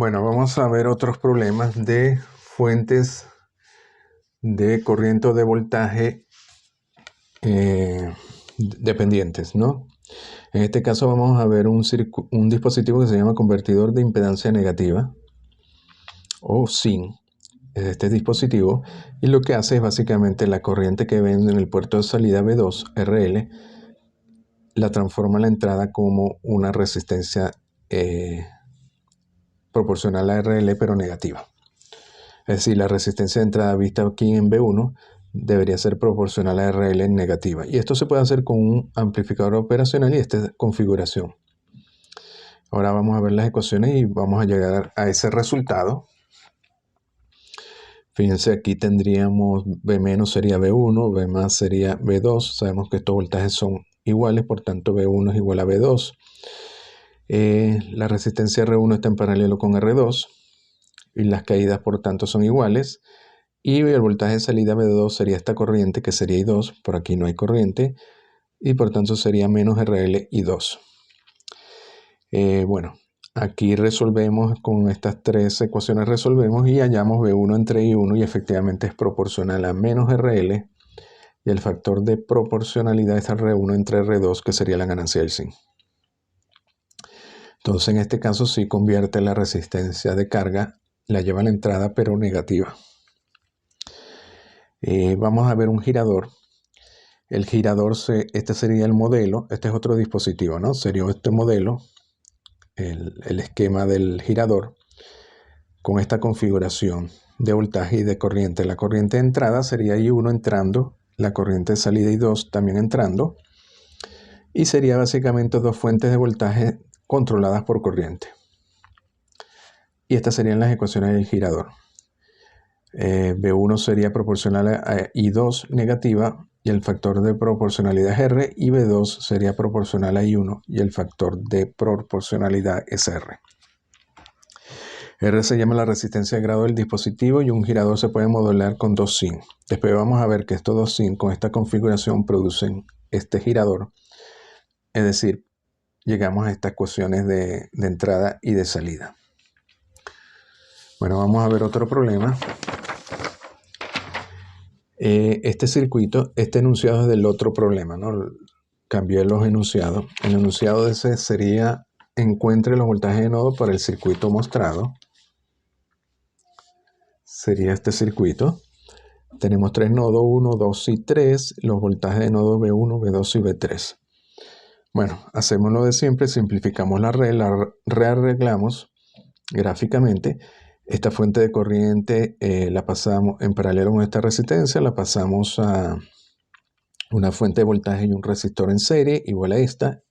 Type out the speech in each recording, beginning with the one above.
Bueno, vamos a ver otros problemas de fuentes de corriente o de voltaje dependientes, ¿no? En este caso vamos a ver un dispositivo que se llama convertidor de impedancia negativa o SIN. Es este dispositivo, y lo que hace es básicamente la corriente que ven en el puerto de salida B2 RL la transforma a la entrada como una resistencia proporcional a RL pero negativa. Es decir, la resistencia de entrada vista aquí en B1 debería ser proporcional a RL en negativa. Y esto se puede hacer con un amplificador operacional y esta configuración. Ahora vamos a ver las ecuaciones y vamos a llegar a ese resultado. Fíjense, aquí tendríamos B- sería B1, B más sería B2. Sabemos que estos voltajes son iguales, por tanto B1 es igual a B2. La resistencia R1 está en paralelo con R2 y las caídas por tanto son iguales. Y el voltaje de salida B2 sería esta corriente, que sería I2. Por aquí no hay corriente y por tanto sería menos RL I2. Bueno, aquí resolvemos con estas tres ecuaciones, resolvemos y hallamos B1 entre I1 y efectivamente es proporcional a menos RL, y el factor de proporcionalidad es R1 entre R2, que sería la ganancia del SIN. Entonces en este caso sí convierte la resistencia de carga, la lleva a la entrada pero negativa. Vamos a ver un girador. El girador, este sería el modelo, este es otro dispositivo, ¿no? Sería este modelo, el esquema del girador, con esta configuración de voltaje y de corriente. La corriente de entrada sería I1 entrando, la corriente de salida I2 también entrando, y sería básicamente dos fuentes de voltaje controladas por corriente. Y estas serían las ecuaciones del girador. B1 sería proporcional a I2 negativa y el factor de proporcionalidad es R, y B2 sería proporcional a I1 y el factor de proporcionalidad es R. R se llama la resistencia de grado del dispositivo y un girador se puede modular con dos SIN. Después vamos a ver que estos dos SIN con esta configuración producen este girador. Es decir, llegamos a estas ecuaciones de entrada y de salida. Bueno, vamos a ver otro problema. Este circuito, este enunciado es del otro problema, ¿no? Cambié los enunciados. El enunciado de ese sería: encuentre los voltajes de nodo para el circuito mostrado. Sería este circuito. Tenemos tres nodos, 1, 2 y 3. Los voltajes de nodo B1, B2 y B3. Bueno, hacemos lo de siempre, simplificamos la rearreglamos gráficamente. Esta fuente de corriente la pasamos en paralelo con esta resistencia, la pasamos a una fuente de voltaje y un resistor en serie, igual a esta,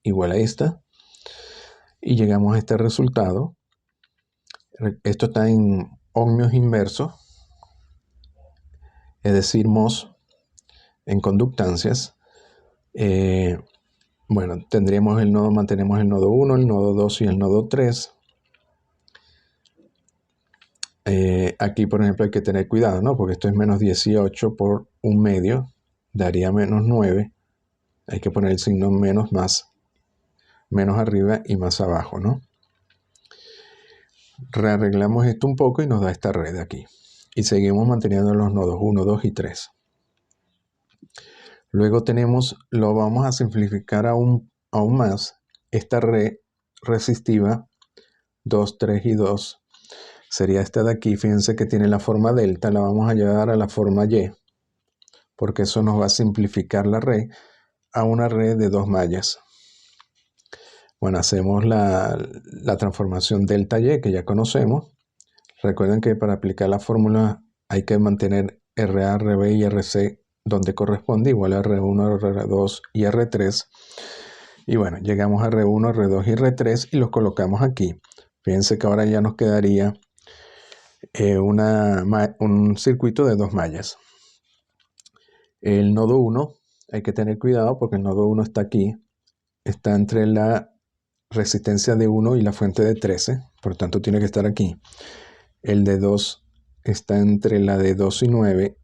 y llegamos a este resultado. Esto está en ohmios inversos, es decir, mhos en conductancias. Bueno, mantenemos el nodo 1, el nodo 2 y el nodo 3. Aquí, por ejemplo, hay que tener cuidado, ¿no? Porque esto es menos 18 por un medio, daría menos 9. Hay que poner el signo menos arriba y más abajo, ¿no? Rearreglamos esto un poco y nos da esta red aquí. Y seguimos manteniendo los nodos 1, 2 y 3. Luego lo vamos a simplificar aún más, esta red resistiva 2, 3 y 2. Sería esta de aquí. Fíjense que tiene la forma delta, la vamos a llevar a la forma Y, porque eso nos va a simplificar la red a una red de dos mallas. Bueno, hacemos la transformación delta Y, que ya conocemos. Recuerden que para aplicar la fórmula hay que mantener RA, RB y RC donde corresponde, igual a R1, R2 y R3. Y bueno, llegamos a R1, R2 y R3 y los colocamos aquí. Fíjense que ahora ya nos quedaría un circuito de dos mallas. El nodo 1, hay que tener cuidado porque el nodo 1 está aquí, está entre la resistencia de 1 y la fuente de 13, por tanto tiene que estar aquí. El de 2 está entre la de 2 y 9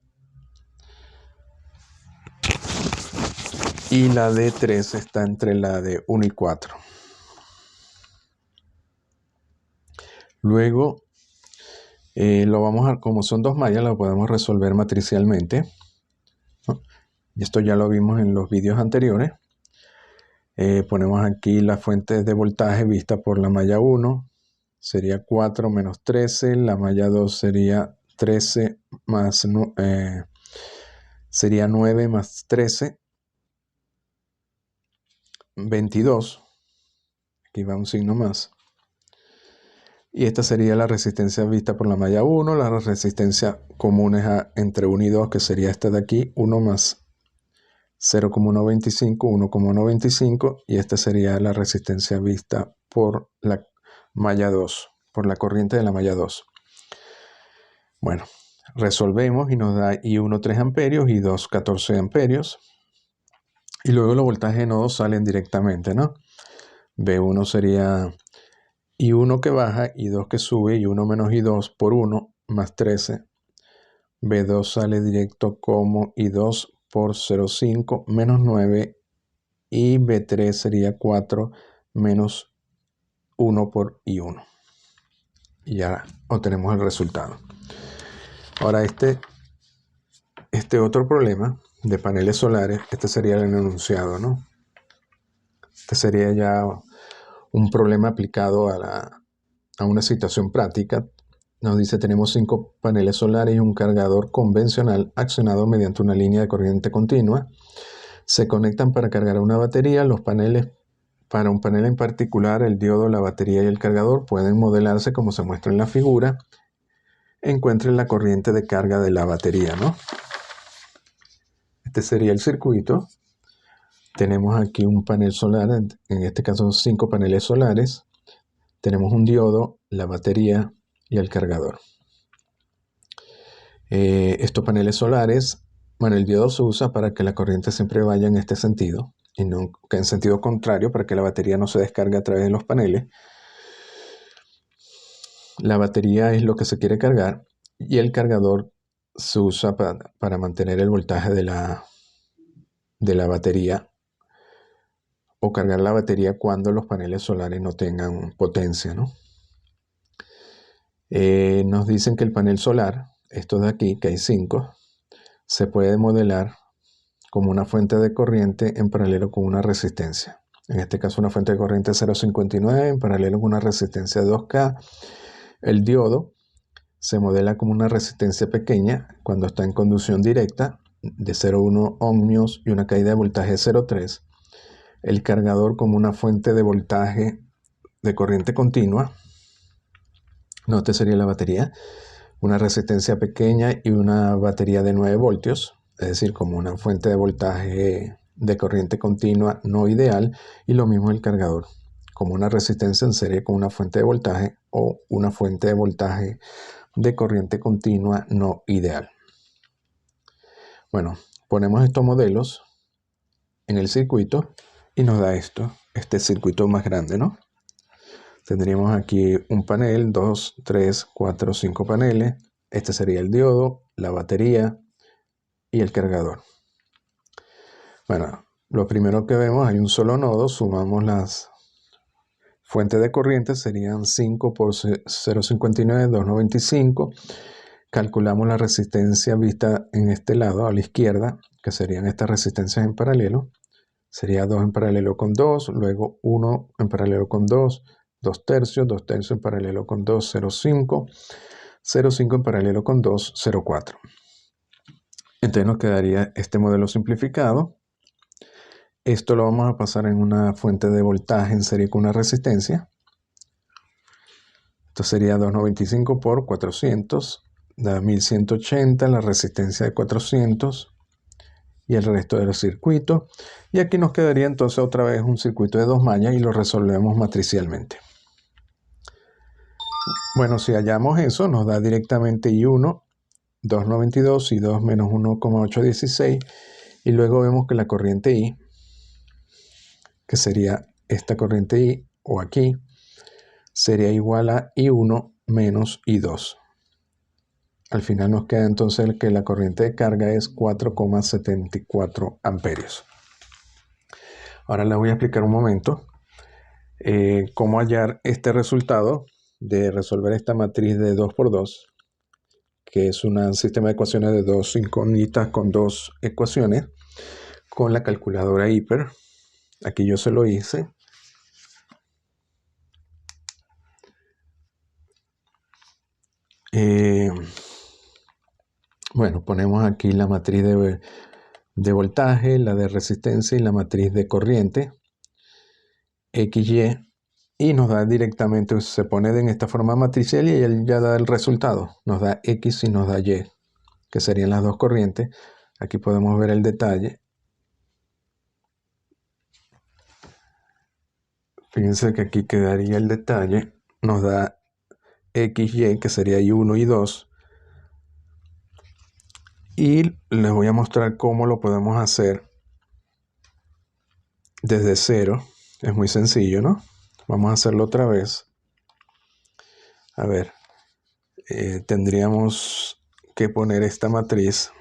y la de 3 está entre la de 1 y 4. Luego como son dos mallas, lo podemos resolver matricialmente, ¿no? Y esto ya lo vimos en los vídeos anteriores. Ponemos aquí la fuente de voltaje vista por la malla 1, sería 4 menos 13, la malla 2 sería 13 más, sería 9 más 13, 22, aquí va un signo más. Y esta sería la resistencia vista por la malla 1, la resistencia comunes entre 1 y 2, que sería esta de aquí, 1 más 0,125, 1,125, y esta sería la resistencia vista por la malla 2, por la corriente de la malla 2. Bueno, resolvemos y nos da I1 3 amperios, I2 14 amperios, y luego los voltajes de nodos salen directamente, ¿no? B1 sería I1 que baja, I2 que sube, I1 menos I2 por 1 más 13. B2 sale directo como I2 por 0,5 menos 9, y B3 sería 4 menos 1 por I1. Y ya obtenemos el resultado. Ahora este otro problema de paneles solares, este sería el enunciado, ¿no? Este sería ya un problema aplicado a una situación práctica. Nos dice: tenemos 5 paneles solares y un cargador convencional accionado mediante una línea de corriente continua. Se conectan para cargar una batería. Los paneles, para un panel en particular, el diodo, la batería y el cargador pueden modelarse como se muestra en la figura. Encuentren la corriente de carga de la batería, ¿no? Este sería el circuito. Tenemos aquí un panel solar, en este caso 5 paneles solares. Tenemos un diodo, la batería y el cargador. Estos paneles solares, bueno, el diodo se usa para que la corriente siempre vaya en este sentido y no en sentido contrario, para que la batería no se descargue a través de los paneles. La batería es lo que se quiere cargar y el cargador se usa para mantener el voltaje de la batería, o cargar la batería cuando los paneles solares no tengan potencia, ¿no? Nos dicen que el panel solar, esto de aquí, que hay 5, se puede modelar como una fuente de corriente en paralelo con una resistencia. En este caso, una fuente de corriente 0,59 en paralelo con una resistencia de 2K. El diodo se modela como una resistencia pequeña cuando está en conducción directa de 0,1 ohmios y una caída de voltaje de 0,3. El cargador como una fuente de voltaje de corriente continua. No, esta sería la batería. Una resistencia pequeña y una batería de 9 voltios. Es decir, como una fuente de voltaje de corriente continua no ideal. Y lo mismo el cargador, como una resistencia en serie con una fuente de voltaje o una fuente de voltaje de corriente continua no ideal. Bueno, ponemos estos modelos en el circuito y nos da este circuito más grande, ¿no? Tendríamos aquí un panel, 2, 3, 4, 5 paneles. Este sería el diodo, la batería y el cargador. Bueno, lo primero que vemos, hay un solo nodo. Sumamos las fuentes de corriente, serían 5 por 0,59, 2,95. Calculamos la resistencia vista en este lado, a la izquierda, que serían estas resistencias en paralelo. Sería 2 en paralelo con 2, luego 1 en paralelo con 2, 2 tercios en paralelo con 2, 0,5, 0,5 en paralelo con 2, 0,4. Entonces nos quedaría este modelo simplificado. Esto lo vamos a pasar en una fuente de voltaje en serie con una resistencia. Esto sería 2,95 por 400, da 1180, la resistencia de 400 y el resto del circuito. Y aquí nos quedaría entonces otra vez un circuito de 2 mallas y lo resolvemos matricialmente. Bueno, si hallamos eso, nos da directamente I1, 2,92, y 2 menos 1,816. Y luego vemos que la corriente I, que sería esta corriente I, o aquí, sería igual a I1 menos I2. Al final nos queda entonces que la corriente de carga es 4,74 amperios. Ahora les voy a explicar un momento cómo hallar este resultado de resolver esta matriz de 2×2, que es un sistema de ecuaciones de dos incógnitas con dos ecuaciones, con la calculadora hiper. Aquí yo se lo hice. Bueno, ponemos aquí la matriz de voltaje, la de resistencia y la matriz de corriente, XY, y nos da directamente, se pone en esta forma matricial y él ya da el resultado. Nos da X y nos da Y, que serían las dos corrientes. Aquí podemos ver el detalle. Fíjense que aquí quedaría el detalle. Nos da XY, que sería I1 y 2. Y les voy a mostrar cómo lo podemos hacer desde cero. Es muy sencillo, ¿no? Vamos a hacerlo otra vez. A ver, tendríamos que poner esta matriz.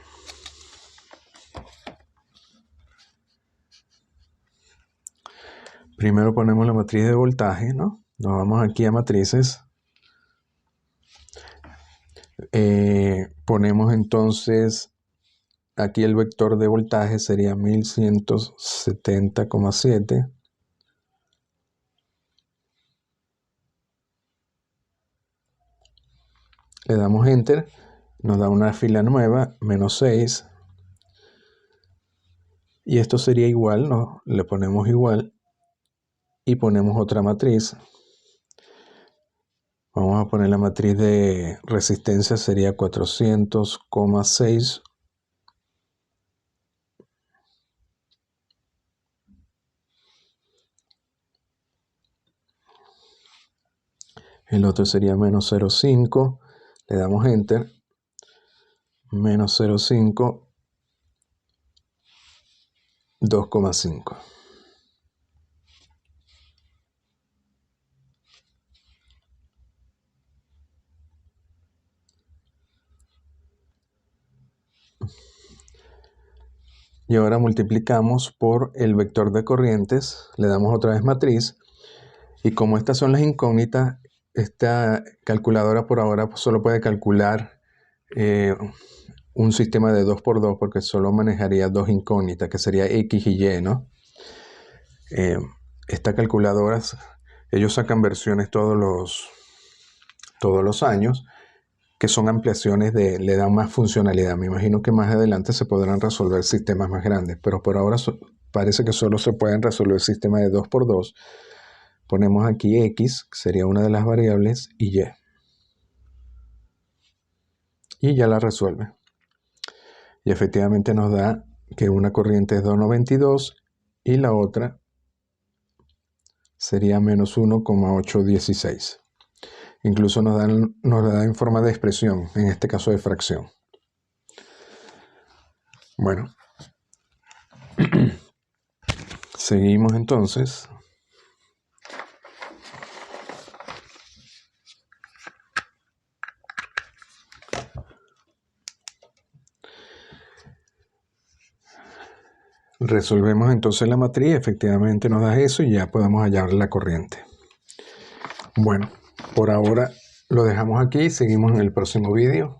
Primero ponemos la matriz de voltaje, ¿no? Nos vamos aquí a matrices. Ponemos entonces, aquí el vector de voltaje sería 1170,7. Le damos Enter, nos da una fila nueva, -6. Y esto sería igual, ¿no? Le ponemos igual y ponemos otra matriz. Vamos a poner la matriz de resistencia, sería 400,6. El otro sería -0,5. Le damos Enter. -0,5. 2,5. Y ahora multiplicamos por el vector de corrientes, le damos otra vez matriz, y como estas son las incógnitas, esta calculadora por ahora solo puede calcular un sistema de 2×2 porque solo manejaría dos incógnitas, que sería X y Y, ¿no? Estas calculadoras, ellos sacan versiones todos los años, que son ampliaciones le dan más funcionalidad. Me imagino que más adelante se podrán resolver sistemas más grandes, pero por ahora parece que solo se pueden resolver sistemas de 2×2. Ponemos aquí X, que sería una de las variables, y Y. Y ya la resuelve. Y efectivamente nos da que una corriente es 2,92 y la otra sería -1,816. Incluso nos da en forma de expresión, en este caso de fracción. Bueno, seguimos entonces. Resolvemos entonces la matriz, efectivamente nos da eso y ya podemos hallar la corriente. Bueno, por ahora lo dejamos aquí y seguimos en el próximo vídeo.